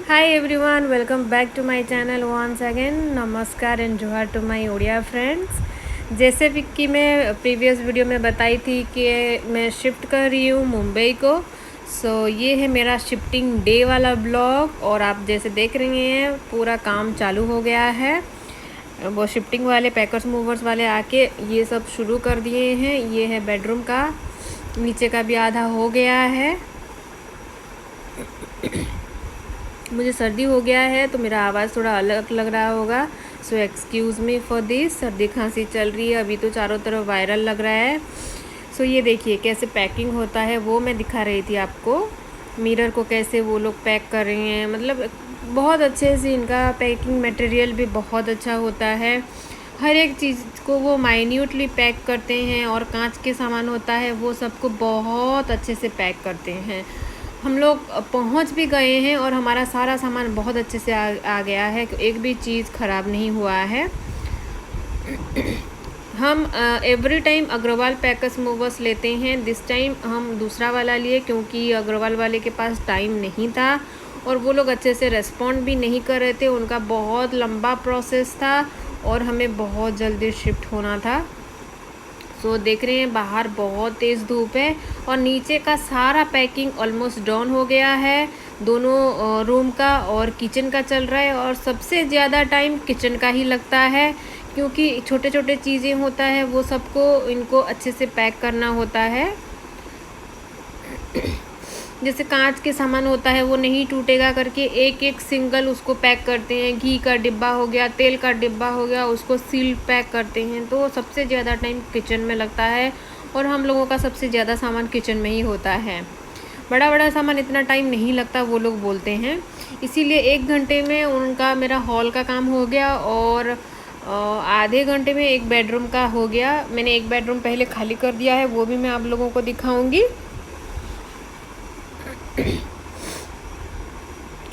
Hi everyone, welcome back to my channel once again. नमस्कार and जोहार to my Odia friends. जैसे कि मैं प्रीवियस वीडियो में बताई थी कि मैं शिफ्ट कर रही हूँ मुंबई को। ये है मेरा शिफ्टिंग डे वाला ब्लॉग और आप जैसे देख रहे हैं पूरा काम चालू हो गया है। वो शिफ्टिंग वाले पैकर्स मूवर्स वाले आके ये सब शुरू कर दिए हैं। ये है बेडरूम का, नीचे का भी आधा हो गया है। मुझे सर्दी हो गया है तो मेरा आवाज़ थोड़ा अलग लग रहा होगा, सो एक्सक्यूज़ मी फॉर दिस। सर्दी खांसी चल रही है अभी तो चारों तरफ वायरल लग रहा है। ये देखिए कैसे पैकिंग होता है वो मैं दिखा रही थी आपको। मिरर को कैसे वो लोग पैक कर रहे हैं, मतलब बहुत अच्छे से इनका पैकिंग मटेरियल भी बहुत अच्छा होता है। हर एक चीज़ को वो माइन्यूटली पैक करते हैं और कांच के सामान होता है वो सबको बहुत अच्छे से पैक करते हैं। हम लोग पहुंच भी गए हैं और हमारा सारा सामान बहुत अच्छे से आ गया है, एक भी चीज़ ख़राब नहीं हुआ है। हम every time Agarwal packers movers लेते हैं। दिस टाइम हम दूसरा वाला लिए क्योंकि अग्रवाल वाले के पास टाइम नहीं था और वो लोग अच्छे से रेस्पॉन्ड भी नहीं कर रहे थे। उनका बहुत लंबा प्रोसेस था और हमें बहुत जल्दी शिफ्ट होना था। देख रहे हैं बाहर बहुत तेज़ धूप है और नीचे का सारा पैकिंग ऑलमोस्ट डन हो गया है। दोनों रूम का और किचन का चल रहा है और सबसे ज़्यादा टाइम किचन का ही लगता है क्योंकि छोटे छोटे चीज़ें होता है वो सबको इनको अच्छे से पैक करना होता है। जैसे कांच के सामान होता है वो नहीं टूटेगा करके एक एक सिंगल उसको पैक करते हैं। घी का डिब्बा हो गया, तेल का डिब्बा हो गया, उसको सील पैक करते हैं। तो सबसे ज़्यादा टाइम किचन में लगता है और हम लोगों का सबसे ज़्यादा सामान किचन में ही होता है। बड़ा बड़ा सामान इतना टाइम नहीं लगता वो लोग बोलते हैं, इसीलिए 1 घंटे में उनका मेरा हॉल का काम हो गया और आधे घंटे में एक बेडरूम का हो गया। मैंने एक बेडरूम पहले खाली कर दिया है, वो भी मैं आप लोगों को दिखाऊंगी।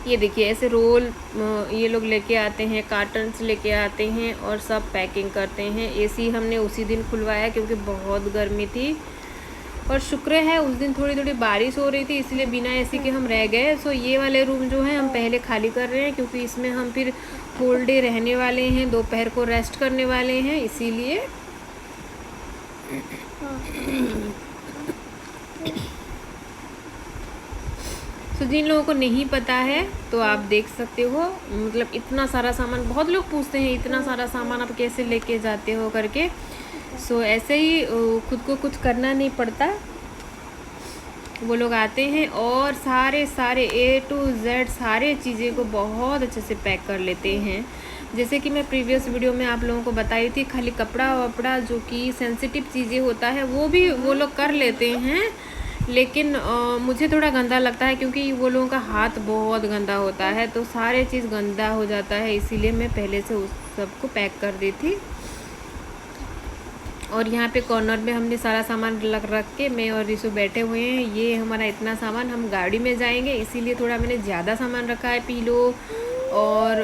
ये देखिए ऐसे रोल ये लोग लेके आते हैं, कार्टन्स लेके आते हैं और सब पैकिंग करते हैं। एसी हमने उसी दिन खुलवाया क्योंकि बहुत गर्मी थी और शुक्र है उस दिन थोड़ी थोड़ी बारिश हो रही थी, इसलिए बिना एसी के हम रह गए। ये वाले रूम जो है हम पहले खाली कर रहे हैं क्योंकि इसमें हम फिर होल डे रहने वाले हैं, दोपहर को रेस्ट करने वाले हैं, इसीलिए। जिन लोगों को नहीं पता है तो आप देख सकते हो, मतलब इतना सारा सामान, बहुत लोग पूछते हैं इतना सारा सामान आप कैसे लेके जाते हो करके। ऐसे ही खुद को कुछ करना नहीं पड़ता, वो लोग आते हैं और सारे A to Z सारे चीज़ें को बहुत अच्छे से पैक कर लेते हैं। जैसे कि मैं प्रीवियस वीडियो में आप लोगों को बताई थी, खाली कपड़ा वपड़ा जो कि सेंसिटिव चीज़ें होता है वो भी वो लोग कर लेते हैं, लेकिन मुझे थोड़ा गंदा लगता है क्योंकि वो लोगों का हाथ बहुत गंदा होता है, तो सारे चीज़ गंदा हो जाता है, इसीलिए मैं पहले से उस सबको पैक कर दी थी। और यहाँ पे कॉर्नर में हमने सारा सामान रख के मैं और रिशु बैठे हुए हैं। ये हमारा इतना सामान, हम गाड़ी में जाएंगे इसीलिए थोड़ा मैंने ज़्यादा सामान रखा है। पीलो और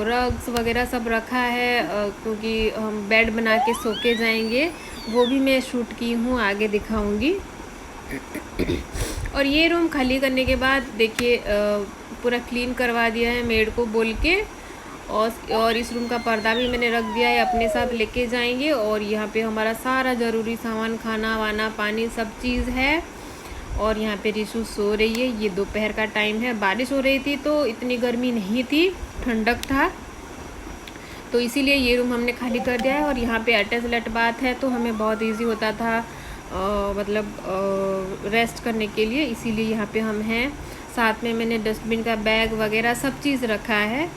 रग्स वगैरह सब रखा है क्योंकि हम बेड बना के सो के जाएंगे, वो भी मैं शूट की हूँ, आगे दिखाऊंगी। और ये रूम खाली करने के बाद देखिए पूरा क्लीन करवा दिया है मेड को बोल के, और इस रूम का पर्दा भी मैंने रख दिया है, अपने साथ लेके जाएंगे। और यहाँ पे हमारा सारा ज़रूरी सामान, खाना वाना पानी सब चीज़ है। और यहाँ पे रिशु सो रही है, ये दोपहर का टाइम है, बारिश हो रही थी तो इतनी गर्मी नहीं थी, ठंडक था, तो इसीलिए ये रूम हमने खाली कर दिया है। और यहाँ पे अटैच लेट बाथ है तो हमें बहुत ईजी होता था मतलब रेस्ट करने के लिए, इसीलिए यहाँ पे हम हैं। साथ में मैंने डस्टबिन का बैग वगैरह सब चीज़ रखा है।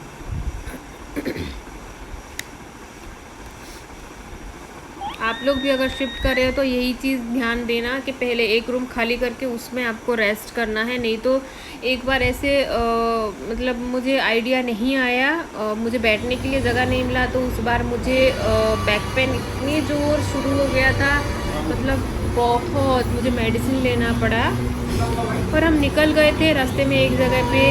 आप लोग भी अगर शिफ्ट कर रहे हो तो यही चीज़ ध्यान देना कि पहले एक रूम खाली करके उसमें आपको रेस्ट करना है, नहीं तो एक बार ऐसे मतलब मुझे आइडिया नहीं आया, मुझे बैठने के लिए जगह नहीं मिला, तो उस बार मुझे बैक पेन इतनी ज़ोर शुरू हो गया था, मतलब बहुत मुझे मेडिसिन लेना पड़ा। और हम निकल गए थे, रास्ते में एक जगह पे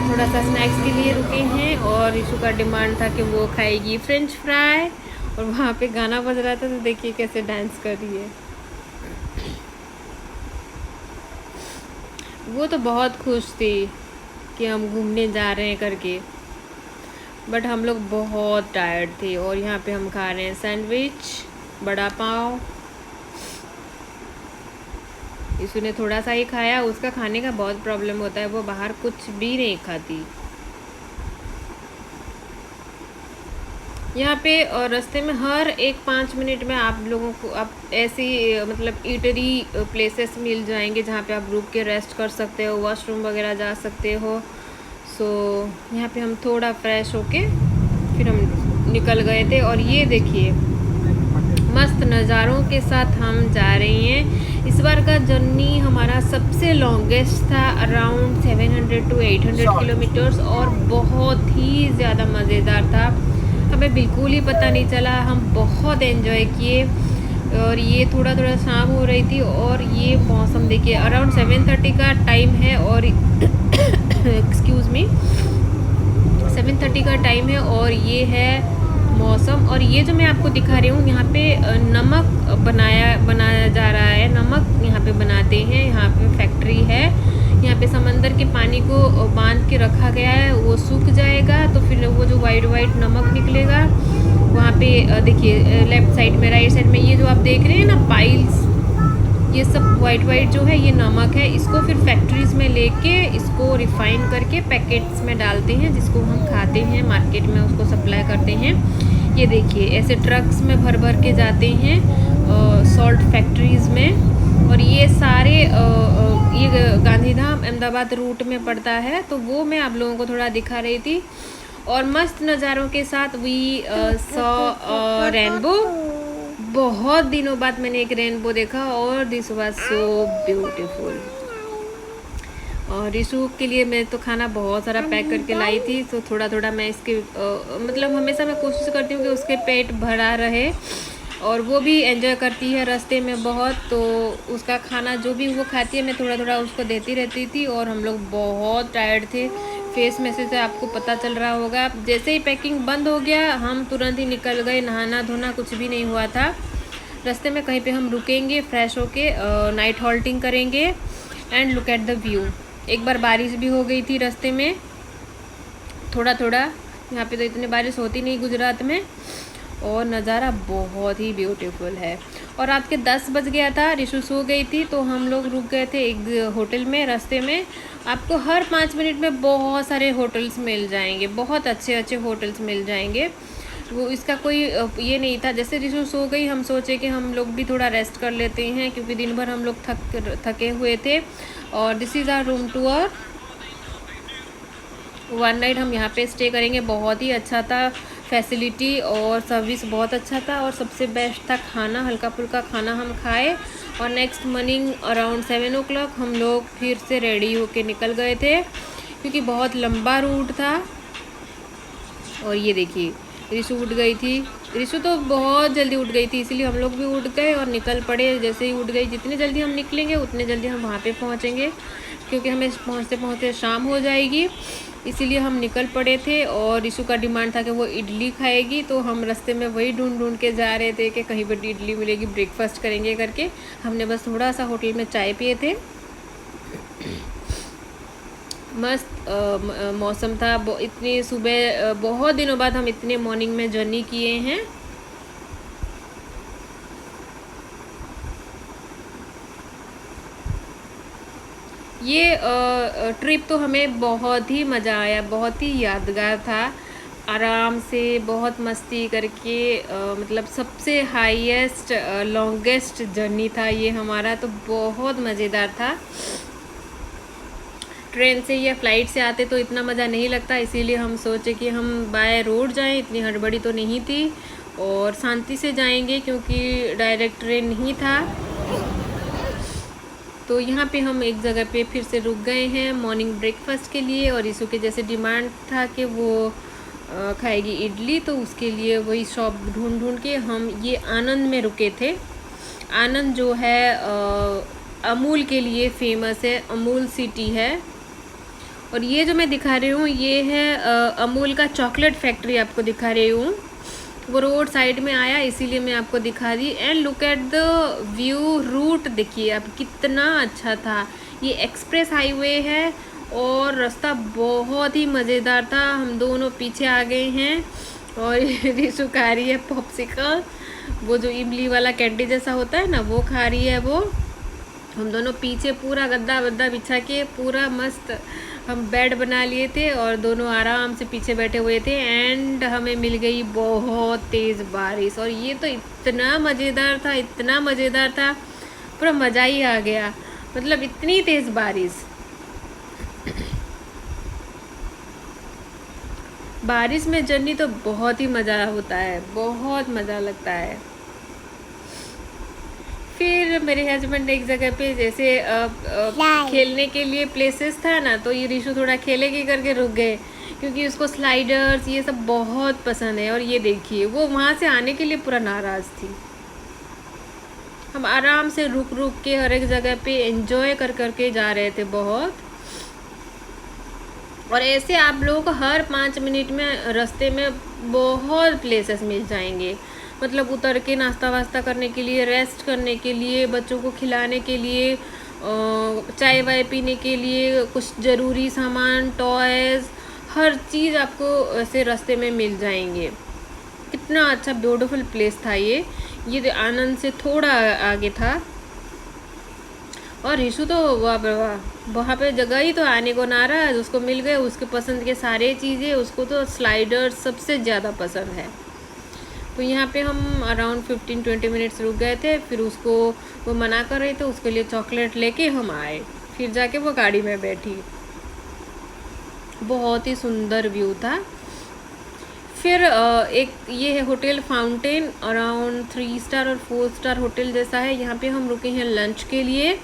थोड़ा सा स्नैक्स के लिए रुके हैं और रिशु का डिमांड था कि वो खाएगी फ्रेंच फ्राई, और वहाँ पे गाना बज रहा था तो देखिए कैसे डांस कर रही है। वो तो बहुत खुश थी कि हम घूमने जा रहे हैं करके, बट हम लोग बहुत टायर्ड थे। और यहाँ पे हम खा रहे हैं सैंडविच, बड़ा पाव। इसने थोड़ा सा ही खाया, उसका खाने का बहुत प्रॉब्लम होता है, वो बाहर कुछ भी नहीं खाती। यहाँ पे और रास्ते में हर एक 5 मिनट में आप लोगों को आप ऐसी मतलब ईटरी प्लेसेस मिल जाएंगे जहाँ पे आप रुक के रेस्ट कर सकते हो, वॉशरूम वगैरह जा सकते हो। सो यहाँ पे हम थोड़ा फ्रेश होके फिर हम निकल गए थे। और ये देखिए मस्त नज़ारों के साथ हम जा रहे हैं। इस बार का जर्नी हमारा सबसे लॉन्गेस्ट था, अराउंड 700 to 800 किलोमीटर्स, और बहुत ही ज़्यादा मज़ेदार था। हमें बिल्कुल ही पता नहीं चला, हम बहुत एंजॉय किए। और ये थोड़ा थोड़ा शाम हो रही थी और ये मौसम देखिए, अराउंड 7:30 का टाइम है और एक्सक्यूज़ मी 7:30 का टाइम है और ये है मौसम। और ये जो मैं आपको दिखा रही हूँ, यहाँ पे नमक बनाया जा रहा है। नमक यहाँ पे बनाते हैं, यहाँ पे फैक्ट्री है। यहाँ पे समंदर के पानी को बांध के रखा गया है, वो सूख जाएगा तो फिर वो जो वाइट वाइट नमक निकलेगा। वहाँ पे देखिए लेफ़्ट साइड में, राइट साइड में ये जो आप देख रहे हैं ना पाइल्स, ये सब वाइट वाइट जो है ये नमक है। इसको फिर फैक्ट्रीज़ में लेके इसको रिफ़ाइन करके पैकेट्स में डालते हैं, जिसको हम खाते हैं, मार्केट में उसको सप्लाई करते हैं। ये देखिए ऐसे ट्रक्स में भर भर के जाते हैं सॉल्ट फैक्ट्रीज़ में। और ये सारे ये गांधीधाम अहमदाबाद रूट में पड़ता है, तो वो मैं आप लोगों को थोड़ा दिखा रही थी। और मस्त नज़ारों के साथ वी सॉ रेनबो। बहुत दिनों बाद मैंने एक रेनबो देखा और दिस वाज सो ब्यूटीफुल। और रिशु के लिए मैं तो खाना बहुत सारा पैक करके लाई थी, तो थोड़ा थोड़ा मैं इसके मतलब हमेशा मैं कोशिश करती हूँ कि उसके पेट भरा रहे, और वो भी एंजॉय करती है रास्ते में बहुत। तो उसका खाना जो भी वो खाती है मैं थोड़ा थोड़ा उसको देती रहती थी। और हम लोग बहुत टायर्ड थे, फेस में से आपको पता चल रहा होगा। जैसे ही पैकिंग बंद हो गया हम तुरंत ही निकल गए, नहाना धोना कुछ भी नहीं हुआ था। रास्ते में कहीं पे हम रुकेंगे, फ्रेश होके नाइट हॉल्टिंग करेंगे and look at the view. एक बार बारिश भी हो गई थी रास्ते में थोड़ा थोड़ा, यहाँ पे तो इतनी बारिश होती नहीं गुजरात में। और नज़ारा बहुत ही ब्यूटीफुल है। और रात के 10 बज गया था, रिशु सो गई थी, तो हम लोग रुक गए थे एक होटल में। रास्ते में आपको हर 5 मिनट में बहुत सारे होटल्स मिल जाएंगे, बहुत अच्छे अच्छे होटल्स मिल जाएंगे। वो इसका कोई ये नहीं था। जैसे रिशु सो गई हम सोचे कि हम लोग भी थोड़ा रेस्ट कर लेते हैं, क्योंकि दिन भर हम लोग थके हुए थे। और this is our room tour. 1 night हम यहाँ पे स्टे करेंगे। बहुत ही अच्छा था, फैसिलिटी और सर्विस बहुत अच्छा था, और सबसे बेस्ट था खाना, हल्का फुल्का खाना हम खाए। और नेक्स्ट मॉर्निंग अराउंड 7 o'clock हम लोग फिर से रेडी होके निकल गए थे, क्योंकि बहुत लंबा रूट था। और ये देखिए रिशु उठ गई थी, रिशु तो बहुत जल्दी उठ गई थी, इसीलिए हम लोग भी उठ गए और निकल पड़े। जैसे ही उठ गई, जितनी जल्दी हम निकलेंगे उतने जल्दी हम वहाँ पे पहुँचेंगे, क्योंकि हमें पहुँचते पहुँचते शाम हो जाएगी। इसीलिए हम निकल पड़े थे। और रिशु का डिमांड था कि वो इडली खाएगी, तो हम रास्ते में वही ढूंढ के जा रहे थे कि कहीं पर इडली मिलेगी, ब्रेकफास्ट करेंगे करके। हमने बस थोड़ा सा होटल में चाय पिए थे। मस्त मौसम था। इतनी सुबह बहुत दिनों बाद हम इतने मॉर्निंग में जर्नी किए हैं। ये ट्रिप तो हमें बहुत ही मज़ा आया, बहुत ही यादगार था। आराम से बहुत मस्ती करके मतलब सबसे हाईएस्ट लॉन्गेस्ट जर्नी था ये हमारा, तो बहुत मज़ेदार था। ट्रेन से या फ्लाइट से आते तो इतना मज़ा नहीं लगता, इसीलिए हम सोचे कि हम बाय रोड जाएं। इतनी हड़बड़ी तो नहीं थी और शांति से जाएंगे, क्योंकि डायरेक्ट ट्रेन नहीं था। तो यहाँ पे हम एक जगह पे फिर से रुक गए हैं मॉर्निंग ब्रेकफास्ट के लिए। और इसू के जैसे डिमांड था कि वो खाएगी इडली, तो उसके लिए वही शॉप ढूंढ के हम ये आनंद में रुके थे। आनंद जो है अमूल के लिए फेमस है, अमूल सिटी है। और ये जो मैं दिखा रही हूँ ये है अमूल का चॉकलेट फैक्ट्री आपको दिखा रही हूँ। वो रोड साइड में आया इसीलिए मैं आपको दिखा दी। And look at the view, route देखिए अब कितना अच्छा था। ये एक्सप्रेस हाईवे है और रास्ता बहुत ही मज़ेदार था। हम दोनों पीछे आ गए हैं और रिशु खा रही है पॉप्सिकल, वो जो इमली वाला कैंडी जैसा होता है ना, वो खा रही है वो। हम दोनों पीछे पूरा गद्दा वद्दा बिछा के पूरा मस्त हम बेड बना लिए थे और दोनों आराम से पीछे बैठे हुए थे। एंड हमें मिल गई बहुत तेज़ बारिश और ये तो इतना मज़ेदार था, इतना मज़ेदार था, पूरा मज़ा ही आ गया। मतलब इतनी तेज़ बारिश, बारिश में जर्नी तो बहुत ही मज़ा होता है, बहुत मज़ा लगता है। फिर मेरे हस्बैंड एक जगह पे जैसे खेलने के लिए प्लेसेस था ना, तो ये रिशु थोड़ा खेलेगी करके रुक गए क्योंकि उसको स्लाइडर्स ये सब बहुत पसंद है। और ये देखिए वो वहाँ से आने के लिए पूरा नाराज़ थी। हम आराम से रुक रुक के हर एक जगह पे एंजॉय कर करके जा रहे थे बहुत। और ऐसे आप लोगों को हर 5 मिनट में रास्ते में बहुत प्लेसेस मिल जाएंगे, मतलब उतर के नाश्ता वास्ता करने के लिए, रेस्ट करने के लिए, बच्चों को खिलाने के लिए, चाय वाय पीने के लिए, कुछ ज़रूरी सामान, टॉयज़, हर चीज़ आपको ऐसे रास्ते में मिल जाएंगे। कितना अच्छा ब्यूटीफुल प्लेस था ये आनंद से थोड़ा आगे था। और रिशु तो वहाँ पे जगह ही तो आने को नाराज़, उसको मिल गए उसके पसंद के सारे चीज़ें, उसको तो स्लाइडर सबसे ज़्यादा पसंद है। तो यहाँ पे हम अराउंड 15-20 मिनट्स रुक गए थे। फिर उसको वो मना कर रहे थे, उसके लिए चॉकलेट लेके हम आए, फिर जाके वो गाड़ी में बैठी। बहुत ही सुंदर व्यू था। फिर एक ये है होटल फाउंटेन, अराउंड 3 स्टार और 4 स्टार होटल जैसा है। यहाँ पे हम रुके हैं लंच के लिए।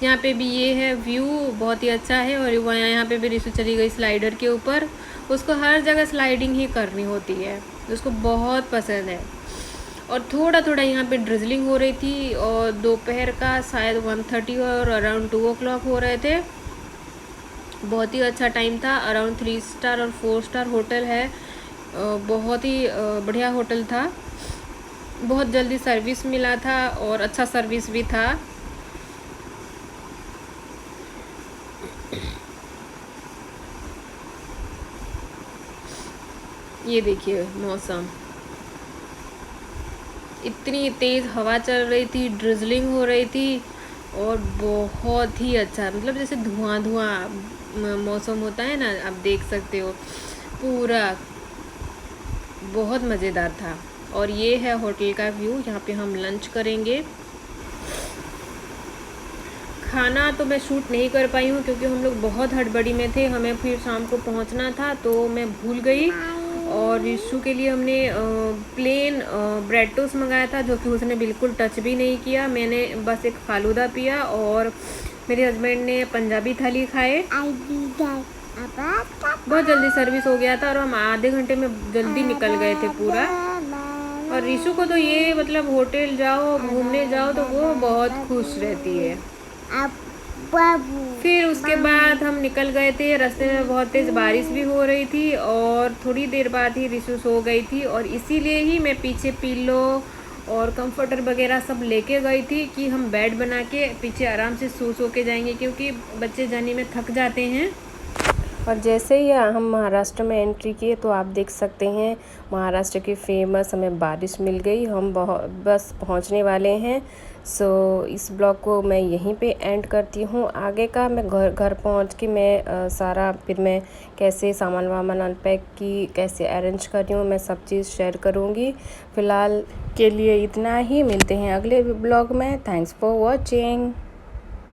यहाँ पे भी ये है व्यू, बहुत ही अच्छा है। और वहाँ यहाँ पे भी रिशु चली गई स्लाइडर के ऊपर, उसको हर जगह स्लाइडिंग ही करनी होती है, उसको बहुत पसंद है। और थोड़ा थोड़ा यहाँ पे ड्रिजलिंग हो रही थी और दोपहर का शायद 1:30 और अराउंड 2 o'clock हो रहे थे। बहुत ही अच्छा टाइम था। अराउंड 3 स्टार और 4 स्टार होटल है, बहुत ही बढ़िया होटल था। बहुत जल्दी सर्विस मिला था और अच्छा सर्विस भी था। ये देखिए मौसम, इतनी तेज़ हवा चल रही थी, ड्रिजलिंग हो रही थी और बहुत ही अच्छा, मतलब जैसे धुआं धुआं मौसम होता है ना, आप देख सकते हो पूरा, बहुत मज़ेदार था। और ये है होटल का व्यू, यहाँ पे हम लंच करेंगे। खाना तो मैं शूट नहीं कर पाई हूँ क्योंकि हम लोग बहुत हड़बड़ी में थे, हमें फिर शाम को पहुँचना था तो मैं भूल गई। और रिशु के लिए हमने प्लेन ब्रेड टोस्ट मंगाया था जो कि उसने बिल्कुल टच भी नहीं किया। मैंने बस एक फालूदा पिया और मेरे हस्बैंड ने पंजाबी थाली खाए। बहुत जल्दी सर्विस हो गया था और हम आधे घंटे में जल्दी निकल गए थे पूरा। और रिशु को तो ये मतलब होटल जाओ, घूमने जाओ तो वो बहुत खुश रहती है। फिर उसके बाद हम निकल गए थे। रास्ते में बहुत तेज़ बारिश भी हो रही थी और थोड़ी देर बाद ही रिशु सो गई थी और इसीलिए ही मैं पीछे पिलो और कंफर्टर वगैरह सब लेके गई थी कि हम बेड बना के पीछे आराम से सो के जाएंगे क्योंकि बच्चे जाने में थक जाते हैं। और जैसे ही हम महाराष्ट्र में एंट्री किए तो आप देख सकते हैं महाराष्ट्र की फेमस हमें बारिश मिल गई। हम बस पहुंचने वाले हैं। सो इस ब्लॉग को मैं यहीं पे एंड करती हूँ। आगे का मैं घर पहुँच के मैं सारा फिर मैं कैसे सामान वामान अनपैक की कैसे अरेंज कर रही हूँ मैं सब चीज़ शेयर करूँगी। फ़िलहाल के लिए इतना ही, मिलते हैं अगले ब्लॉग में। Thanks for watching.